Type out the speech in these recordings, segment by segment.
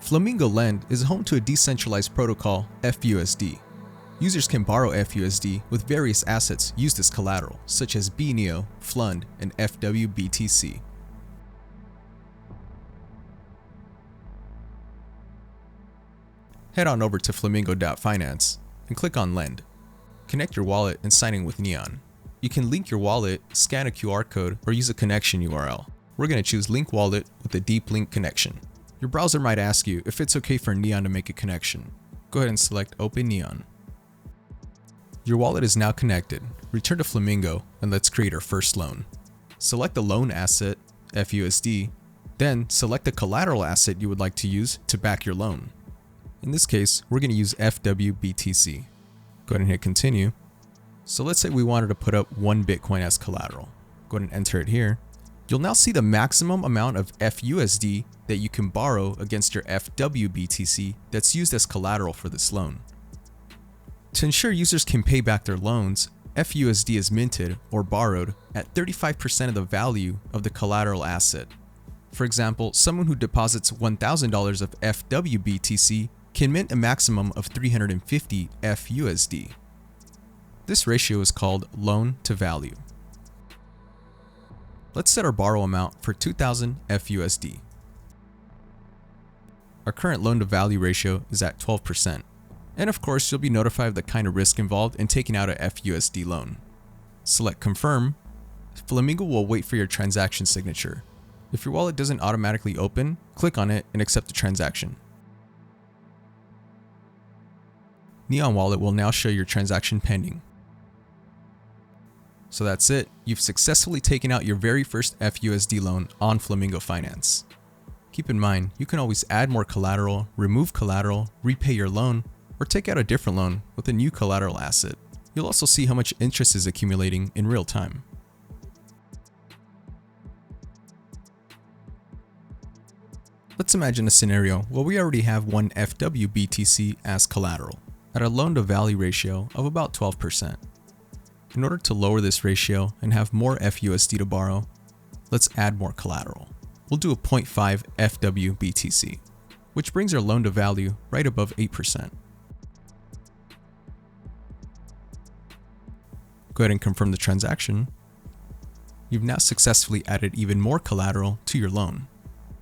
Flamingo Lend is home to a decentralized protocol, FUSD. Users can borrow FUSD with various assets used as collateral, such as BNEO, FLUND, and FWBTC. Head on over to flamingo.finance and click on Lend. Connect your wallet and sign in with Neon. You can link your wallet, scan a QR code, or use a connection URL. We're going to choose Link Wallet with a deep link connection. Your browser might ask you if it's okay for Neon to make a connection. Go ahead and select Open Neon. Your wallet is now connected. Return to Flamingo and let's create our first loan. Select the loan asset, FUSD, then select the collateral asset you would like to use to back your loan. In this case, we're going to use FWBTC. Go ahead and hit continue. So let's say we wanted to put up 1 Bitcoin as collateral. Go ahead and enter it here. You'll now see the maximum amount of FUSD that you can borrow against your FWBTC that's used as collateral for this loan. To ensure users can pay back their loans, FUSD is minted or borrowed at 35% of the value of the collateral asset. For example, someone who deposits $1,000 of FWBTC can mint a maximum of 350 FUSD. This ratio is called loan to value. Let's set our borrow amount for 2,000 FUSD. Our current loan to value ratio is at 12%. And of course, you'll be notified of the kind of risk involved in taking out a FUSD loan. Select Confirm. Flamingo will wait for your transaction signature. If your wallet doesn't automatically open, click on it and accept the transaction. Neon Wallet will now show your transaction pending. So that's it. You've successfully taken out your very first FUSD loan on Flamingo Finance. Keep in mind, you can always add more collateral, remove collateral, repay your loan, or take out a different loan with a new collateral asset. You'll also see how much interest is accumulating in real time. Let's imagine a scenario where we already have 1 FWBTC as collateral at a loan to value ratio of about 12%. In order to lower this ratio and have more FUSD to borrow, let's add more collateral. We'll do a 0.5 FWBTC, which brings our loan to value right above 8%. Go ahead and confirm the transaction. You've now successfully added even more collateral to your loan.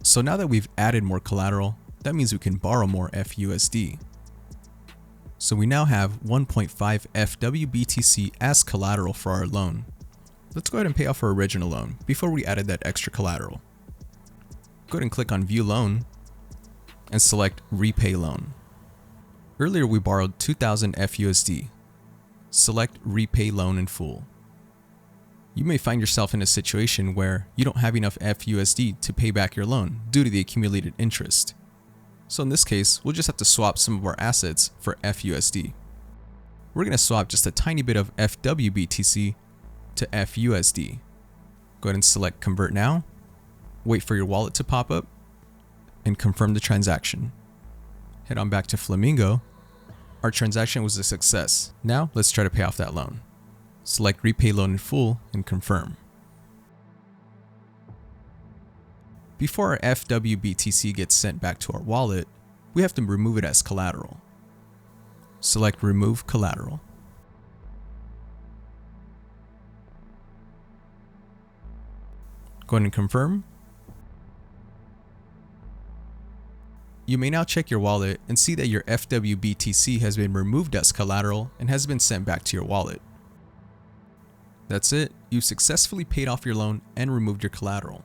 So now that we've added more collateral, that means we can borrow more FUSD. So we now have 1.5 FWBTC as collateral for our loan. Let's go ahead and pay off our original loan before we added that extra collateral. Go ahead and click on View Loan and select Repay Loan. Earlier we borrowed 2,000 FUSD. Select Repay Loan in Full. You may find yourself in a situation where you don't have enough FUSD to pay back your loan due to the accumulated interest. So in this case, we'll just have to swap some of our assets for FUSD. We're going to swap just a tiny bit of FWBTC to FUSD. Go ahead and select Convert Now, wait for your wallet to pop up, and confirm the transaction. Head on back to Flamingo. Our transaction was a success. Now let's try to pay off that loan. Select Repay Loan in Full and confirm. Before our FWBTC gets sent back to our wallet, we have to remove it as collateral. Select Remove Collateral. Go ahead and confirm. You may now check your wallet and see that your FWBTC has been removed as collateral and has been sent back to your wallet. That's it. You've successfully paid off your loan and removed your collateral.